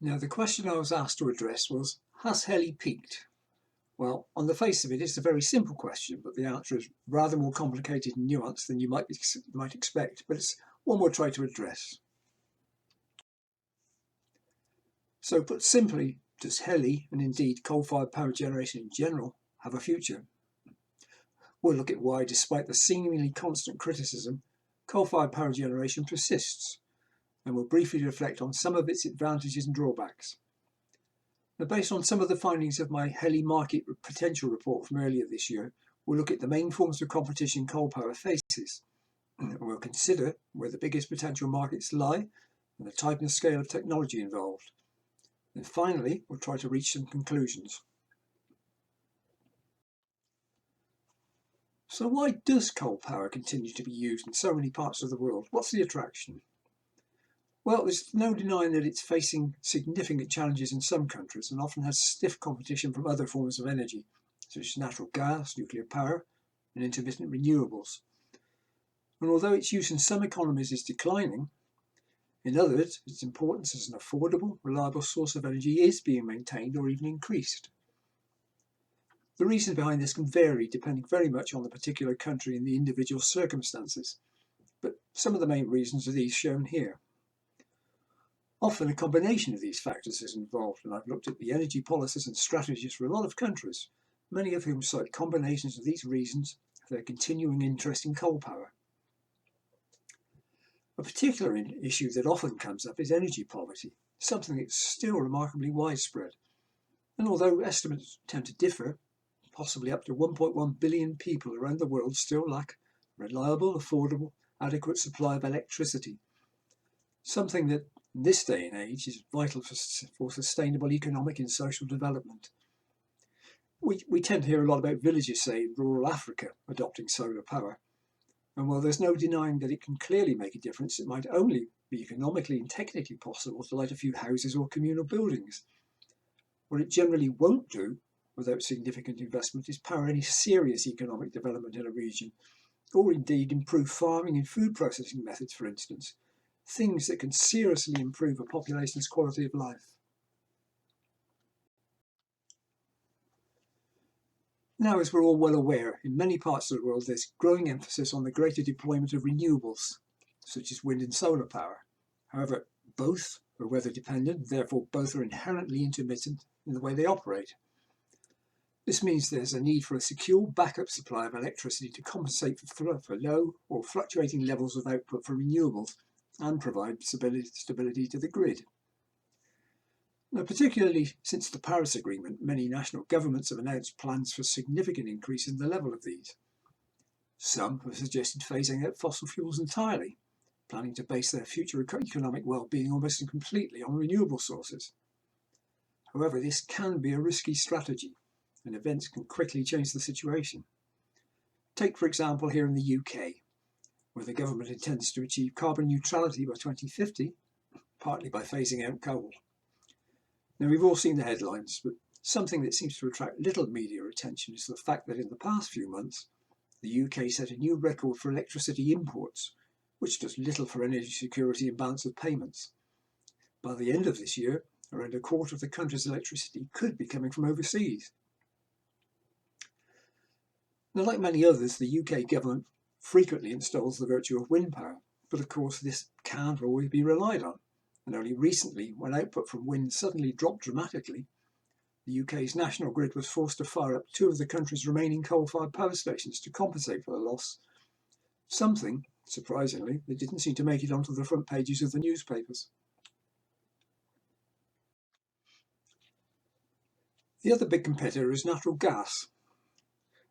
Now, the question I was asked to address was, has HELE peaked? Well, on the face of it, it's a very simple question, but the answer is rather more complicated and nuanced than you might expect, but it's one we'll try to address. So put simply, does HELE, and indeed coal-fired power generation in general, have a future? We'll look at why, despite the seemingly constant criticism, coal-fired power generation persists, and we'll briefly reflect on some of its advantages and drawbacks. Now, based on some of the findings of my HELE market potential report from earlier this year, we'll look at the main forms of competition coal power faces, and we'll consider where the biggest potential markets lie and the type and scale of technology involved. And finally, we'll try to reach some conclusions. So why does coal power continue to be used in so many parts of the world? What's the attraction? Well, there's no denying that it's facing significant challenges in some countries and often has stiff competition from other forms of energy, such as natural gas, nuclear power, and intermittent renewables. And although its use in some economies is declining, in others, its importance as an affordable, reliable source of energy is being maintained or even increased. The reasons behind this can vary depending very much on the particular country and the individual circumstances, but some of the main reasons are these shown here. Often a combination of these factors is involved, and I've looked at the energy policies and strategies for a lot of countries, many of whom cite combinations of these reasons for their continuing interest in coal power. A particular issue that often comes up is energy poverty, something that's still remarkably widespread. And although estimates tend to differ, possibly up to 1.1 billion people around the world still lack a reliable, affordable, adequate supply of electricity, something that in this day and age is vital for sustainable economic and social development. We tend to hear a lot about villages, say, in rural Africa adopting solar power. And while there's no denying that it can clearly make a difference, it might only be economically and technically possible to light a few houses or communal buildings. What it generally won't do, without significant investment, is power any serious economic development in a region, or indeed improve farming and food processing methods, for instance, things that can seriously improve a population's quality of life. Now, as we're all well aware, in many parts of the world there's growing emphasis on the greater deployment of renewables, such as wind and solar power. However, both are weather dependent, therefore both are inherently intermittent in the way they operate. This means there's a need for a secure backup supply of electricity to compensate for low or fluctuating levels of output from renewables and provide stability to the grid. Now, particularly since the Paris Agreement, many national governments have announced plans for a significant increase in the level of these. Some have suggested phasing out fossil fuels entirely, planning to base their future economic well-being almost completely on renewable sources. However, this can be a risky strategy, and events can quickly change the situation. Take, for example, here in the UK, where the government intends to achieve carbon neutrality by 2050, partly by phasing out coal. Now, we've all seen the headlines, but something that seems to attract little media attention is the fact that in the past few months, the UK set a new record for electricity imports, which does little for energy security and balance of payments. By the end of this year, around a quarter of the country's electricity could be coming from overseas. Now, like many others, the UK government frequently installs the virtue of wind power, but of course this can't always be relied on. And only recently, when output from wind suddenly dropped dramatically, the UK's national grid was forced to fire up two of the country's remaining coal-fired power stations to compensate for the loss. Something, surprisingly, that didn't seem to make it onto the front pages of the newspapers. The other big competitor is natural gas.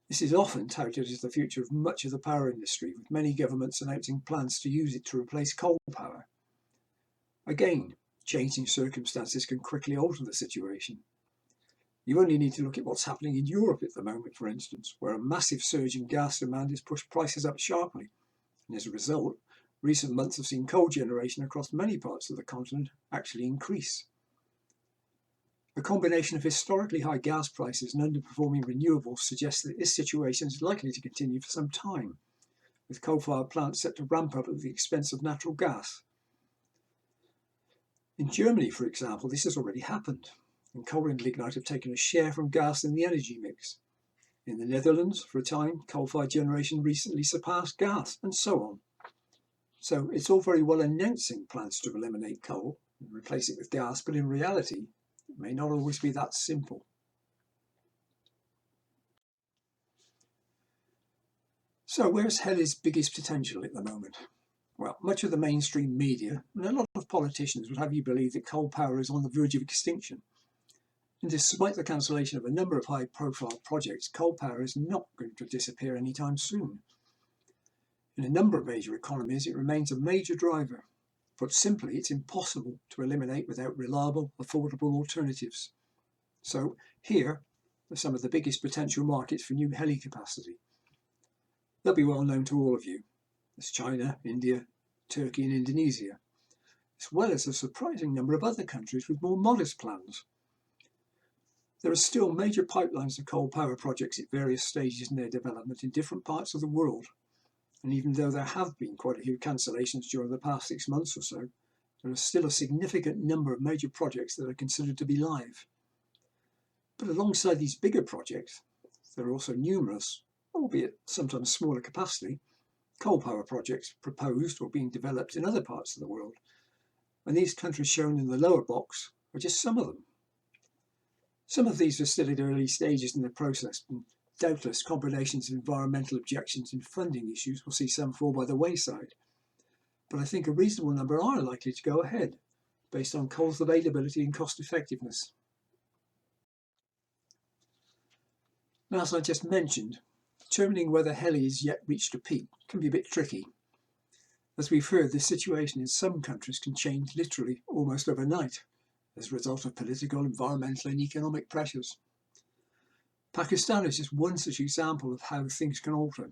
This is often touted as the future of much of the power industry, with many governments announcing plans to use it to replace coal power. Again, changing circumstances can quickly alter the situation. You only need to look at what's happening in Europe at the moment, for instance, where a massive surge in gas demand has pushed prices up sharply. And as a result, recent months have seen coal generation across many parts of the continent actually increase. A combination of historically high gas prices and underperforming renewables suggests that this situation is likely to continue for some time, with coal-fired plants set to ramp up at the expense of natural gas. In Germany, for example, this has already happened, and coal and lignite have taken a share from gas in the energy mix. In the Netherlands, for a time, coal-fired generation recently surpassed gas, and so on. So it's all very well announcing plans to eliminate coal and replace it with gas, but in reality, it may not always be that simple. So where's HELE's biggest potential at the moment? Well, much of the mainstream media and a lot of politicians would have you believe that coal power is on the verge of extinction. And despite the cancellation of a number of high-profile projects, coal power is not going to disappear anytime soon. In a number of major economies, it remains a major driver. Put simply, it's impossible to eliminate without reliable, affordable alternatives. So here are some of the biggest potential markets for new HELE capacity. They'll be well known to all of you. There's China, India, Turkey and Indonesia, as well as a surprising number of other countries with more modest plans. There are still major pipelines of coal power projects at various stages in their development in different parts of the world. And even though there have been quite a few cancellations during the past 6 months or so, there are still a significant number of major projects that are considered to be live. But alongside these bigger projects, there are also numerous, albeit sometimes smaller capacity, coal power projects proposed or being developed in other parts of the world. And these countries shown in the lower box are just some of them. Some of these are still at early stages in the process, and doubtless combinations of environmental objections and funding issues will see some fall by the wayside. But I think a reasonable number are likely to go ahead, based on coal's availability and cost effectiveness. Now, as I just mentioned, determining whether HELE has yet reached a peak can be a bit tricky. As we've heard, the situation in some countries can change literally almost overnight as a result of political, environmental and economic pressures. Pakistan is just one such example of how things can alter.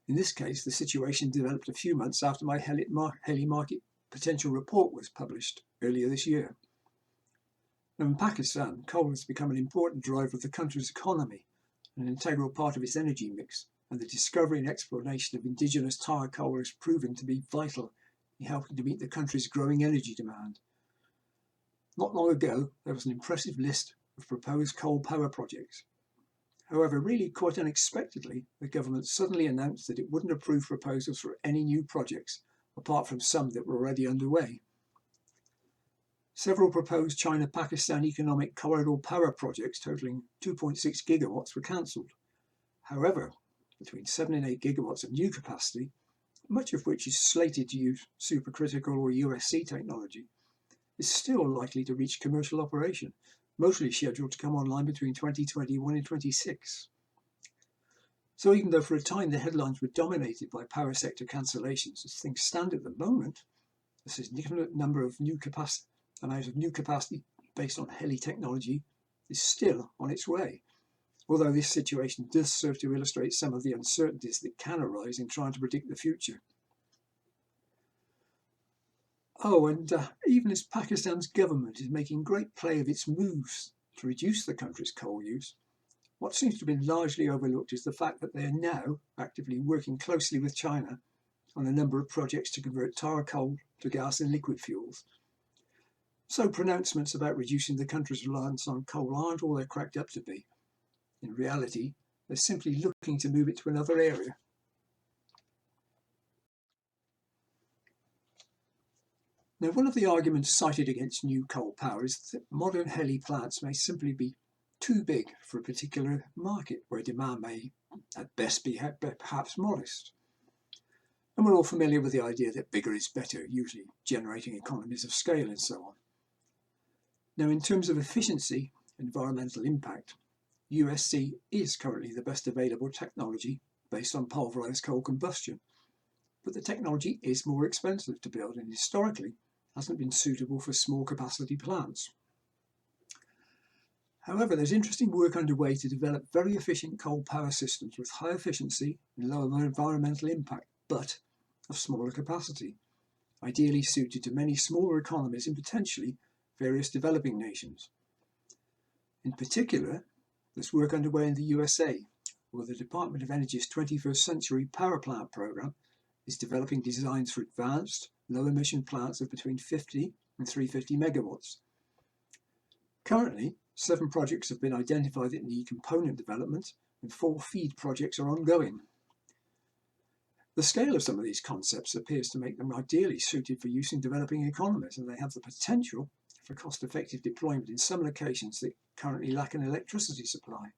In this case, the situation developed a few months after my HELE market potential report was published earlier this year. Now, in Pakistan, coal has become an important driver of the country's economy, an integral part of its energy mix, and the discovery and exploitation of indigenous tar coal has proven to be vital in helping to meet the country's growing energy demand. Not long ago, there was an impressive list of proposed coal power projects. However, really quite unexpectedly, the government suddenly announced that it wouldn't approve proposals for any new projects, apart from some that were already underway. Several proposed China-Pakistan economic corridor power projects totaling 2.6 gigawatts were cancelled. However, between 7 and 8 gigawatts of new capacity, much of which is slated to use supercritical or USC technology, is still likely to reach commercial operation, mostly scheduled to come online between 2021 and 26. So even though for a time the headlines were dominated by power sector cancellations, as things stand at the moment, a significant amount of new capacity based on HELE technology is still on its way. Although this situation does serve to illustrate some of the uncertainties that can arise in trying to predict the future. Oh, and even as Pakistan's government is making great play of its moves to reduce the country's coal use, what seems to have been largely overlooked is the fact that they are now actively working closely with China on a number of projects to convert tar coal to gas and liquid fuels. So pronouncements about reducing the country's reliance on coal aren't all they're cracked up to be. In reality, they're simply looking to move it to another area. Now, one of the arguments cited against new coal power is that modern HELE plants may simply be too big for a particular market where demand may at best be perhaps modest. And we're all familiar with the idea that bigger is better, usually generating economies of scale and so on. Now, in terms of efficiency, environmental impact, USC is currently the best available technology based on pulverized coal combustion. But the technology is more expensive to build and historically hasn't been suitable for small capacity plants. However, there's interesting work underway to develop very efficient coal power systems with high efficiency and lower environmental impact, but of smaller capacity, ideally suited to many smaller economies and potentially various developing nations. In particular, there's work underway in the USA, where the Department of Energy's 21st Century Power Plant Program is developing designs for advanced, low-emission plants of between 50 and 350 megawatts. Currently, 7 projects have been identified that need component development, and 4 FEED projects are ongoing. The scale of some of these concepts appears to make them ideally suited for use in developing economies, and they have the potential for cost-effective deployment in some locations that currently lack an electricity supply.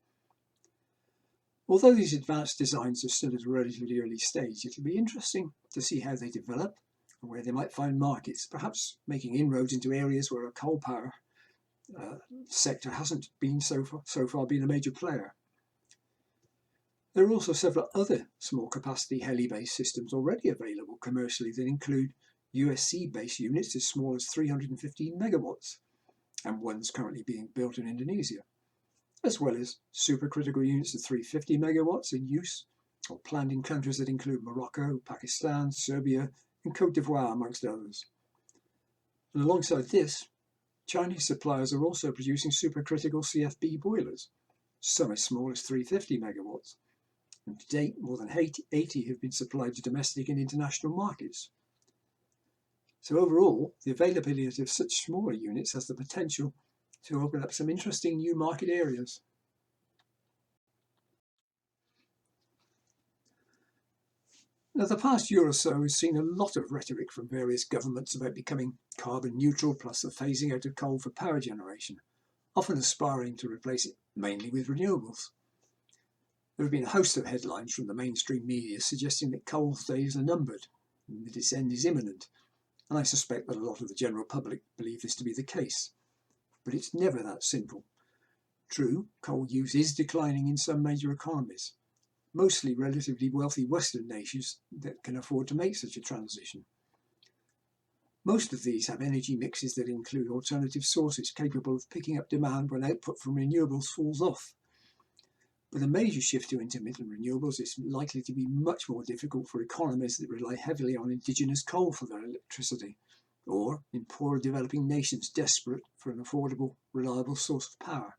Although these advanced designs are still at a relatively early stage, it'll be interesting to see how they develop and where they might find markets, perhaps making inroads into areas where a coal power sector hasn't been so far been a major player. There are also several other small capacity HELE-based systems already available commercially that include USC-based units as small as 315 megawatts, and ones currently being built in Indonesia, as well as supercritical units of 350 megawatts in use or planned in countries that include Morocco, Pakistan, Serbia, and Cote d'Ivoire, amongst others. And alongside this, Chinese suppliers are also producing supercritical CFB boilers, some as small as 350 megawatts, and to date more than 80 have been supplied to domestic and international markets. So overall, the availability of such smaller units has the potential to open up some interesting new market areas. Now, the past year or so has seen a lot of rhetoric from various governments about becoming carbon neutral, plus the phasing out of coal for power generation, often aspiring to replace it mainly with renewables. There have been a host of headlines from the mainstream media suggesting that coal's days are numbered and that its end is imminent, and I suspect that a lot of the general public believe this to be the case. But it's never that simple. True, coal use is declining in some major economies, mostly relatively wealthy Western nations that can afford to make such a transition. Most of these have energy mixes that include alternative sources capable of picking up demand when output from renewables falls off. But a major shift to intermittent renewables is likely to be much more difficult for economies that rely heavily on indigenous coal for their electricity, or in poorer developing nations desperate for an affordable, reliable source of power.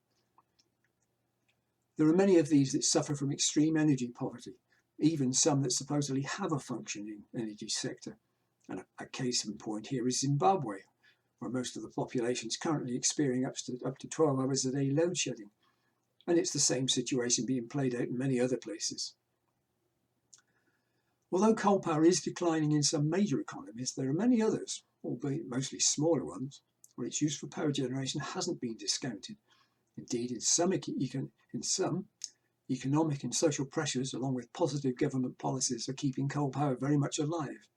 There are many of these that suffer from extreme energy poverty, even some that supposedly have a functioning energy sector. And a case in point here is Zimbabwe, where most of the population is currently experiencing up to 12 hours a day load shedding. And it's the same situation being played out in many other places. Although coal power is declining in some major economies, there are many others, albeit mostly smaller ones, where its use for power generation hasn't been discounted. Indeed, in some economic and social pressures, along with positive government policies, are keeping coal power very much alive.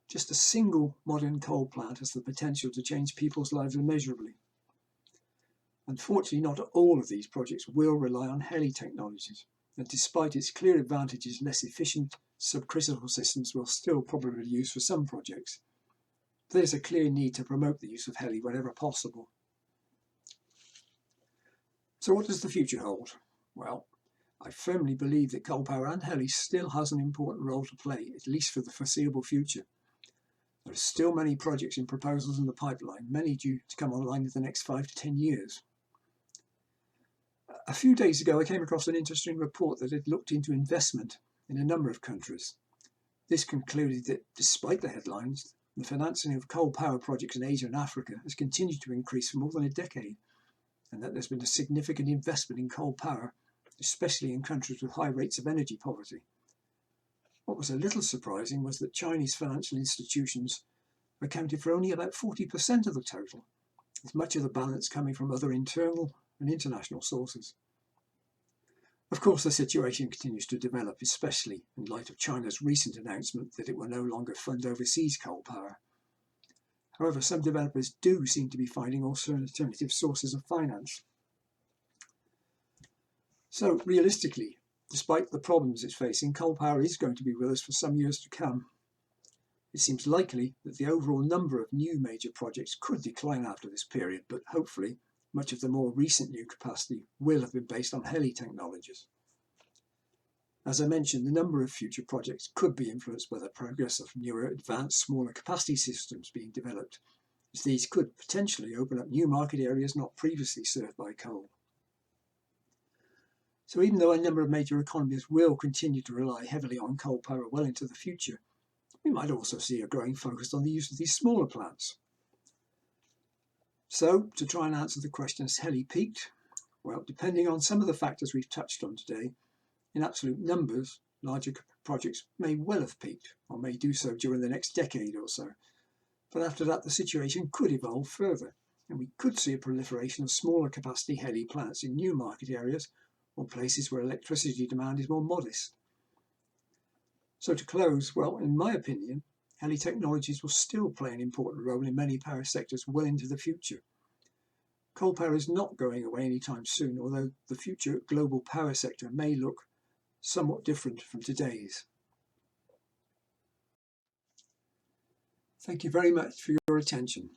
Just a single modern coal plant has the potential to change people's lives immeasurably. Unfortunately, not all of these projects will rely on HELE technologies, and despite its clear advantages, less efficient subcritical systems will still probably be used for some projects. There's a clear need to promote the use of HELE wherever possible. So what does the future hold? Well, I firmly believe that coal power and HELE still has an important role to play, at least for the foreseeable future. There are still many projects and proposals in the pipeline, many due to come online in the next 5 to 10 years. A few days ago, I came across an interesting report that had looked into investment in a number of countries. This concluded that, despite the headlines, the financing of coal power projects in Asia and Africa has continued to increase for more than a decade, and that there's been a significant investment in coal power, especially in countries with high rates of energy poverty. What was a little surprising was that Chinese financial institutions accounted for only about 40% of the total, with much of the balance coming from other internal and international sources. Of course, the situation continues to develop, especially in light of China's recent announcement that it will no longer fund overseas coal power. However, some developers do seem to be finding alternative sources of finance. So, realistically, despite the problems it's facing, coal power is going to be with us for some years to come. It seems likely that the overall number of new major projects could decline after this period, but hopefully much of the more recent new capacity will have been based on HELE technologies. As I mentioned, the number of future projects could be influenced by the progress of newer, advanced, smaller capacity systems being developed, as these could potentially open up new market areas not previously served by coal. So even though a number of major economies will continue to rely heavily on coal power well into the future, we might also see a growing focus on the use of these smaller plants. So, to try and answer the question, has HELE peaked? Well, depending on some of the factors we've touched on today, in absolute numbers, larger projects may well have peaked, or may do so during the next decade or so. But after that, the situation could evolve further, and we could see a proliferation of smaller capacity HELE plants in new market areas or places where electricity demand is more modest. So to close, well, in my opinion, HELE technologies will still play an important role in many power sectors well into the future. Coal power is not going away anytime soon, although the future global power sector may look somewhat different from today's. Thank you very much for your attention.